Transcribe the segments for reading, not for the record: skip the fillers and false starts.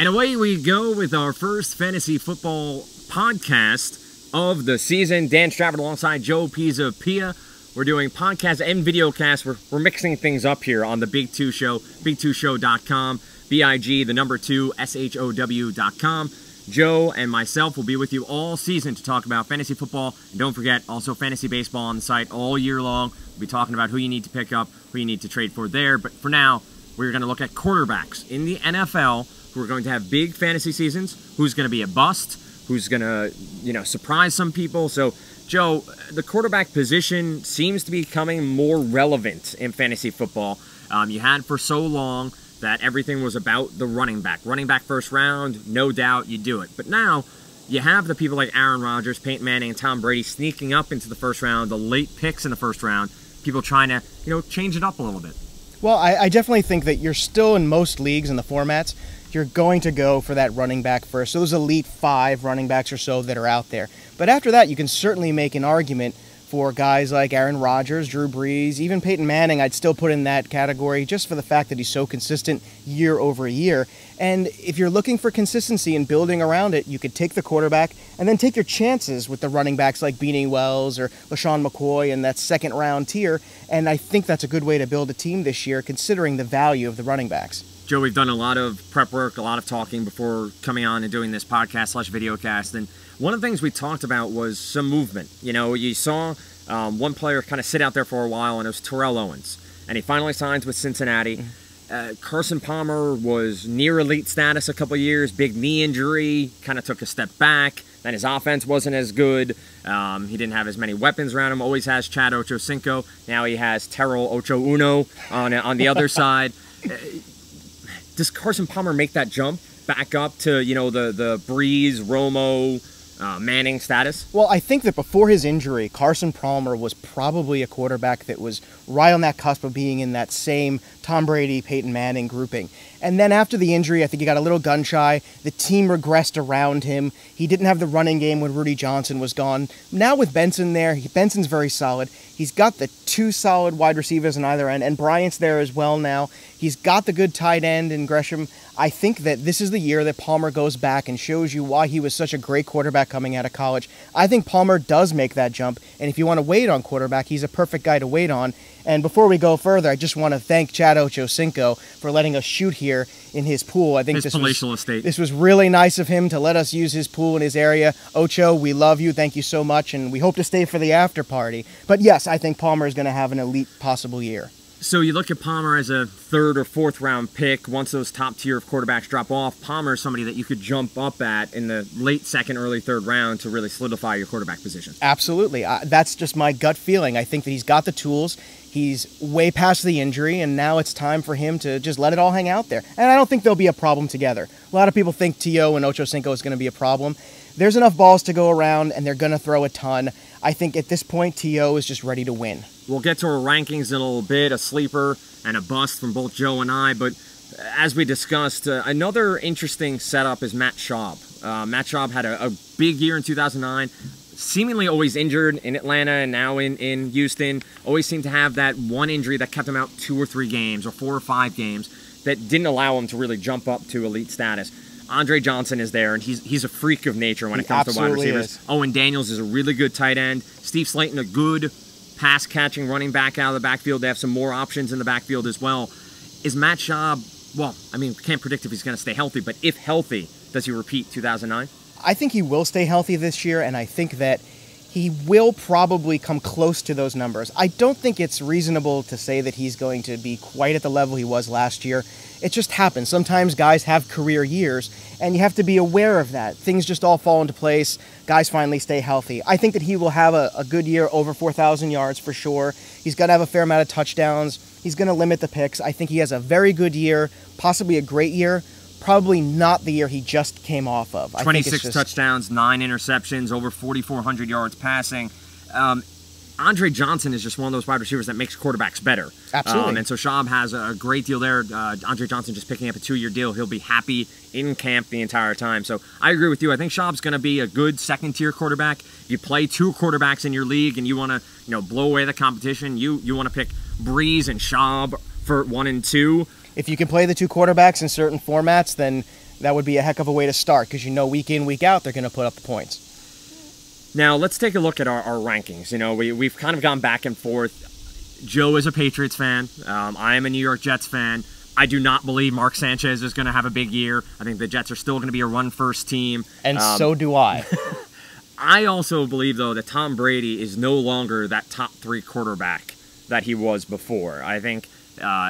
And away we go with our first fantasy football podcast of the season. Dan Stratford alongside Joe Pisapia. We're doing podcast and videocast. We're mixing things up here on the Big Two Show, big2show.com, BIG, the number 2, SHOW.com. Joe and myself will be with you all season to talk about fantasy football. And don't forget, also fantasy baseball on the site all year long. We'll be talking about who you need to pick up, who you need to trade for there. But for now, we're going to look at quarterbacks in the NFL who are going to have big fantasy seasons, who's going to be a bust, who's going to, surprise some people. So, Joe, the quarterback position seems to be becoming more relevant in fantasy football. You had for so long that everything was about the running back. Running back first round, no doubt you do it. But now you have the people like Aaron Rodgers, Peyton Manning, and Tom Brady sneaking up into the first round, the late picks in the first round, people trying to, change it up a little bit. Well, I definitely think that you're still in most leagues in the formats, you're going to go for that running back first. So those elite 5 running backs or so that are out there. But after that, you can certainly make an argument for guys like Aaron Rodgers, Drew Brees, even Peyton Manning. I'd still put in that category just for the fact that he's so consistent year over year. And if you're looking for consistency and building around it, you could take the quarterback and then take your chances with the running backs like Beanie Wells or LaShawn McCoy in that second round tier. And I think that's a good way to build a team this year, considering the value of the running backs. Joe, we've done a lot of prep work, a lot of talking before coming on and doing this podcast/videocast. And one of the things we talked about was some movement. You saw one player kind of sit out there for a while, and it was Terrell Owens. And he finally signs with Cincinnati. Carson Palmer was near elite status a couple years, big knee injury, kind of took a step back. Then his offense wasn't as good. He didn't have as many weapons around him. Always has Chad Ochocinco. Now he has Terrell Ocho Uno on the other side. Does Carson Palmer make that jump back up to, the Brees, Romo, Manning status? Well, I think that before his injury, Carson Palmer was probably a quarterback that was right on that cusp of being in that same Tom Brady, Peyton Manning grouping. And then after the injury, I think he got a little gun shy. The team regressed around him. He didn't have the running game when Rudy Johnson was gone. Now with Benson there, Benson's very solid. He's got the 2 solid wide receivers on either end, and Bryant's there as well now. He's got the good tight end in Gresham. I think that this is the year that Palmer goes back and shows you why he was such a great quarterback coming out of college. I think Palmer does make that jump, and if you want to wait on quarterback, he's a perfect guy to wait on. And before we go further, I just want to thank Chad Ochocinco for letting us shoot here in his pool. I think his palatial estate. This was really nice of him to let us use his pool in his area. Ocho, we love you. Thank you so much, and we hope to stay for the after party. But yes, I think Palmer is going to have an elite possible year. So you look at Palmer as a 3rd or 4th round pick. Once those top tier of quarterbacks drop off, Palmer is somebody that you could jump up at in the late 2nd, early 3rd round to really solidify your quarterback position. Absolutely. That's just my gut feeling. I think that he's got the tools. He's way past the injury, and now it's time for him to just let it all hang out there. And I don't think there'll be a problem together. A lot of people think T.O. and Ochocinco is going to be a problem. There's enough balls to go around, and they're going to throw a ton. I think at this point, T.O. is just ready to win. We'll get to our rankings in a little bit, a sleeper and a bust from both Joe and I. But as we discussed, another interesting setup is Matt Schaub. Matt Schaub had a big year in 2009. Seemingly always injured in Atlanta and now in Houston. Always seemed to have that one injury that kept him out 2 or 3 games or 4 or 5 games that didn't allow him to really jump up to elite status. Andre Johnson is there, and he's a freak of nature when it comes to wide receivers. Owen Daniels is a really good tight end. Steve Slayton, a good pass-catching running back out of the backfield. They have some more options in the backfield as well. Is Matt Schaub, well, I mean, can't predict if he's going to stay healthy, but if healthy, does he repeat 2009? I think he will stay healthy this year, and I think that he will probably come close to those numbers. I don't think it's reasonable to say that he's going to be quite at the level he was last year. It just happens. Sometimes guys have career years, and you have to be aware of that. Things just all fall into place. Guys finally stay healthy. I think that he will have a good year, over 4,000 yards for sure. He's going to have a fair amount of touchdowns. He's going to limit the picks. I think he has a very good year, possibly a great year. Probably not the year he just came off of. 26 touchdowns, 9 interceptions, over 4,400 yards passing. Andre Johnson is just one of those wide receivers that makes quarterbacks better. Absolutely. And so Schaub has a great deal there. Andre Johnson just picking up a 2-year deal. He'll be happy in camp the entire time. So I agree with you. I think Schaub's going to be a good second-tier quarterback. You play 2 quarterbacks in your league and you want to blow away the competition. You want to pick Brees and Schaub for 1 and 2. If you can play the 2 quarterbacks in certain formats, then that would be a heck of a way to start because you know week in, week out, they're going to put up the points. Now, let's take a look at our rankings. You know, we've kind of gone back and forth. Joe is a Patriots fan. I am a New York Jets fan. I do not believe Mark Sanchez is going to have a big year. I think the Jets are still going to be a run-first team. And so do I. I also believe, though, that Tom Brady is no longer that top 3 quarterback that he was before. I think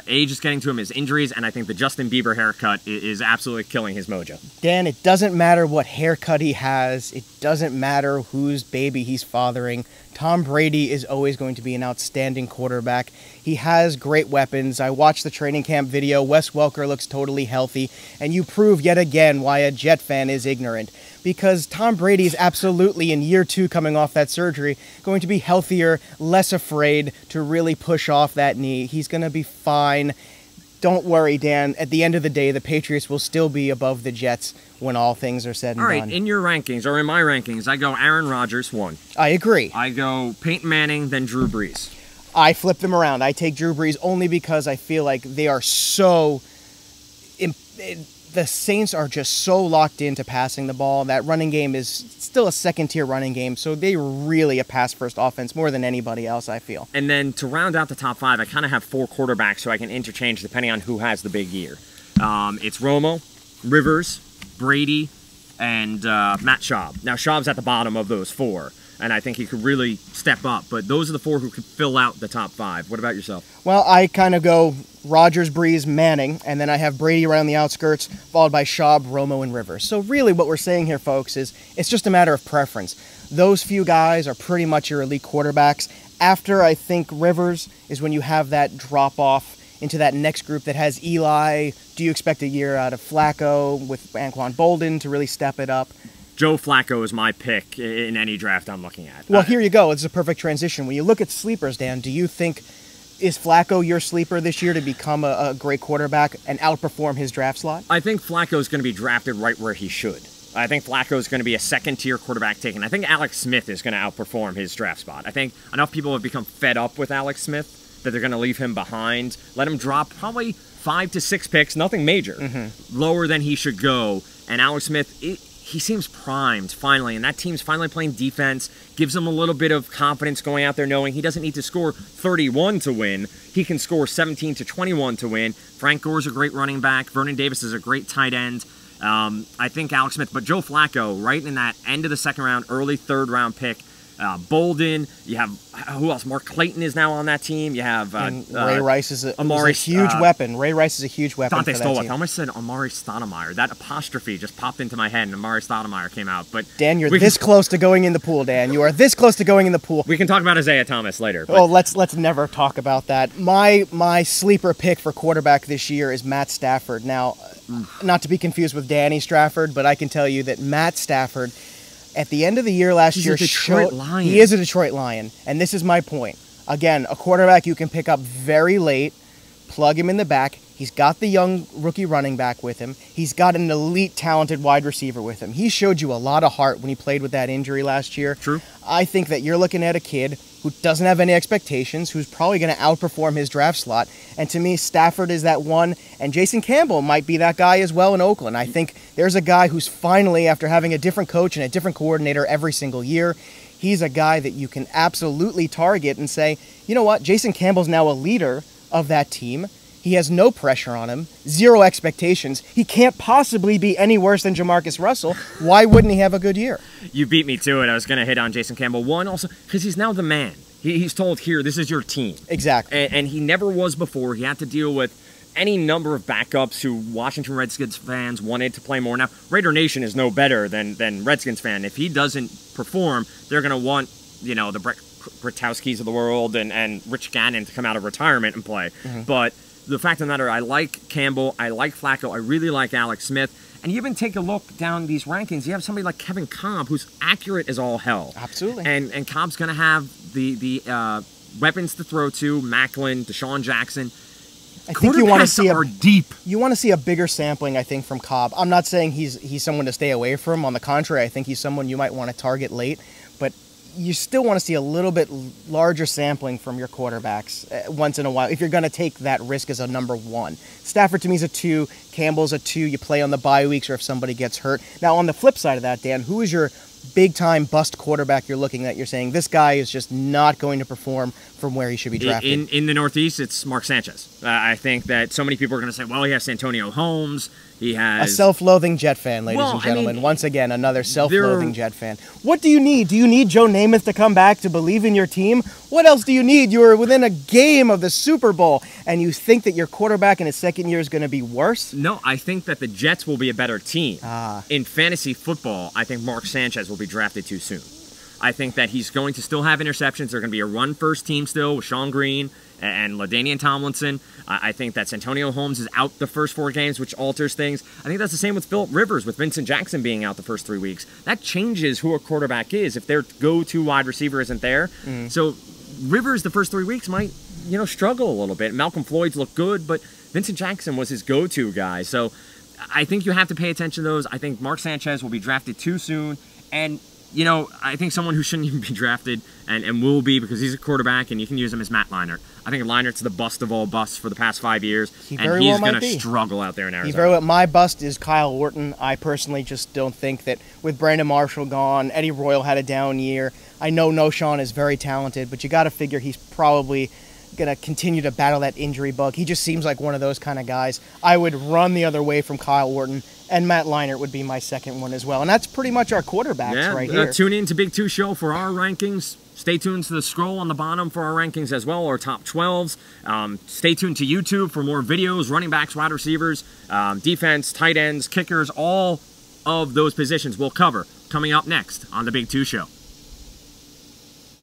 age is getting to him, his injuries, and I think the Justin Bieber haircut is absolutely killing his mojo. Dan, it doesn't matter what haircut he has. It doesn't matter whose baby he's fathering. Tom Brady is always going to be an outstanding quarterback. He has great weapons. I watched the training camp video. Wes Welker looks totally healthy. And you prove yet again why a Jet fan is ignorant. Because Tom Brady is absolutely, in year 2 coming off that surgery, going to be healthier, less afraid to really push off that knee. He's going to be fine. Don't worry, Dan. At the end of the day, the Patriots will still be above the Jets when all things are said and done. All right, in your rankings, or in my rankings, I go Aaron Rodgers, 1. I agree. I go Peyton Manning, then Drew Brees. I flip them around. I take Drew Brees only because I feel like they are so... The Saints are just so locked into passing the ball. That running game is still a second-tier running game, so they really a pass-first offense more than anybody else, I feel. And then to round out the top 5, I kind of have 4 quarterbacks so I can interchange depending on who has the big year. It's Romo, Rivers, Brady, and Matt Schaub. Now, Schaub's at the bottom of those 4, and I think he could really step up. But those are the 4 who could fill out the top 5. What about yourself? Well, I kind of go Rodgers, Brees, Manning, and then I have Brady around the outskirts, followed by Schaub, Romo, and Rivers. So really what we're saying here, folks, is it's just a matter of preference. Those few guys are pretty much your elite quarterbacks. After, I think, Rivers is when you have that drop-off into that next group that has Eli. Do you expect a year out of Flacco with Anquan Bolden to really step it up? Joe Flacco is my pick in any draft I'm looking at. Well, here you go. It's a perfect transition. When you look at sleepers, Dan, do you think, is Flacco your sleeper this year to become a great quarterback and outperform his draft slot? I think Flacco is going to be drafted right where he should. I think Flacco is going to be a second-tier quarterback taken. I think Alex Smith is going to outperform his draft spot. I think enough people have become fed up with Alex Smith that they're going to leave him behind, let him drop probably 5 to 6 picks, nothing major, lower than he should go. And Alex Smith, he seems primed, finally, and that team's finally playing defense, gives him a little bit of confidence going out there knowing he doesn't need to score 31 to win. He can score 17 to 21 to win. Frank Gore's a great running back. Vernon Davis is a great tight end. I think Alex Smith, but Joe Flacco, right in that end of the 2nd round, early 3rd round pick. Bolden, you have, who else? Mark Clayton is now on that team. You have Ray Rice is a huge weapon. Ray Rice is a huge weapon. Dante for that team. Stolick. I almost said Amari Stoudemire. That apostrophe just popped into my head, and Amari Stoudemire came out. But Dan, you're this close to going in the pool. Dan, you are this close to going in the pool. We can talk about Isaiah Thomas later. Oh, let's never talk about that. My sleeper pick for quarterback this year is Matt Stafford. Now, not to be confused with Danny Stafford, but I can tell you that Matt Stafford, at the end of the year last year, he is a Detroit Lion, and this is my point. Again, a quarterback you can pick up very late, plug him in the back. He's got the young rookie running back with him. He's got an elite, talented wide receiver with him. He showed you a lot of heart when he played with that injury last year. True. I think that you're looking at a kid who doesn't have any expectations, who's probably going to outperform his draft slot. And to me, Stafford is that one, and Jason Campbell might be that guy as well in Oakland. I think there's a guy who's finally, after having a different coach and a different coordinator every single year, he's a guy that you can absolutely target and say, you know what, Jason Campbell's now a leader of that team. He has no pressure on him, 0 expectations. He can't possibly be any worse than Jamarcus Russell. Why wouldn't he have a good year? You beat me to it. I was going to hit on Jason Campbell. One, also, because he's now the man. He's told, here, this is your team. Exactly. And he never was before. He had to deal with any number of backups who Washington Redskins fans wanted to play more. Now, Raider Nation is no better than Redskins fan. If he doesn't perform, they're going to want, you know, the Bretowskis of the world and Rich Gannon to come out of retirement and play. But the fact of the matter, I like Campbell, I like Flacco, I really like Alex Smith. And you even take a look down these rankings, you have somebody like Kevin Kolb, who's accurate as all hell. Absolutely. And Cobb's going to have the weapons to throw to, Macklin, Deshaun Jackson. I think you want to see deep. You want to see a bigger sampling, I think, from Kolb. I'm not saying he's someone to stay away from. On the contrary, I think he's someone you might want to target late. But you still want to see a little bit larger sampling from your quarterbacks once in a while if you're going to take that risk as a number 1. Stafford to me is a 2. Campbell's a 2. You play on the bye weeks or if somebody gets hurt. Now, on the flip side of that, Dan, who is your big-time bust quarterback you're looking at? You're saying this guy is just not going to perform from where he should be drafted. In the Northeast, it's Mark Sanchez. I think that so many people are going to say, well, he has Antonio Holmes. He has... A self-loathing Jet fan, ladies and gentlemen. I mean, once again, another self-loathing Jet fan. What do you need? Do you need Joe Namath to come back to believe in your team? What else do you need? You are within a game of the Super Bowl, and you think that your quarterback in his second year is going to be worse? No, I think that the Jets will be a better team. In fantasy football, I think Mark Sanchez will be drafted too soon. I think that he's going to still have interceptions. They're going to be a run-first team still with Sean Green and LaDainian Tomlinson. I think that Antonio Holmes is out the first 4 games, which alters things. I think that's the same with Phillip Rivers, with Vincent Jackson being out the first 3 weeks. That changes who a quarterback is if their go-to wide receiver isn't there. So Rivers the first 3 weeks might, struggle a little bit. Malcolm Floyd's looked good, but Vincent Jackson was his go-to guy. So I think you have to pay attention to those. I think Mark Sanchez will be drafted too soon. And I think someone who shouldn't even be drafted and will be because he's a quarterback and you can use him as Matt Leinart. I think Leinert's the bust of all busts for the past 5 years, and he's going to struggle out there in Arizona. My bust is Kyle Orton. I personally just don't think that with Brandon Marshall gone, Eddie Royal had a down year. I know Noshawn is very talented, but you got to figure he's probably going to continue to battle that injury bug. He just seems like one of those kind of guys. I would run the other way from Kyle Orton, and Matt Leinart would be my second one as well. And that's pretty much our quarterbacks right here. Tune in to Big 2 Show for our rankings. Stay tuned to the scroll on the bottom for our rankings as well, our top 12s. Stay tuned to YouTube for more videos, running backs, wide receivers, defense, tight ends, kickers, all of those positions we'll cover coming up next on the Big 2 Show.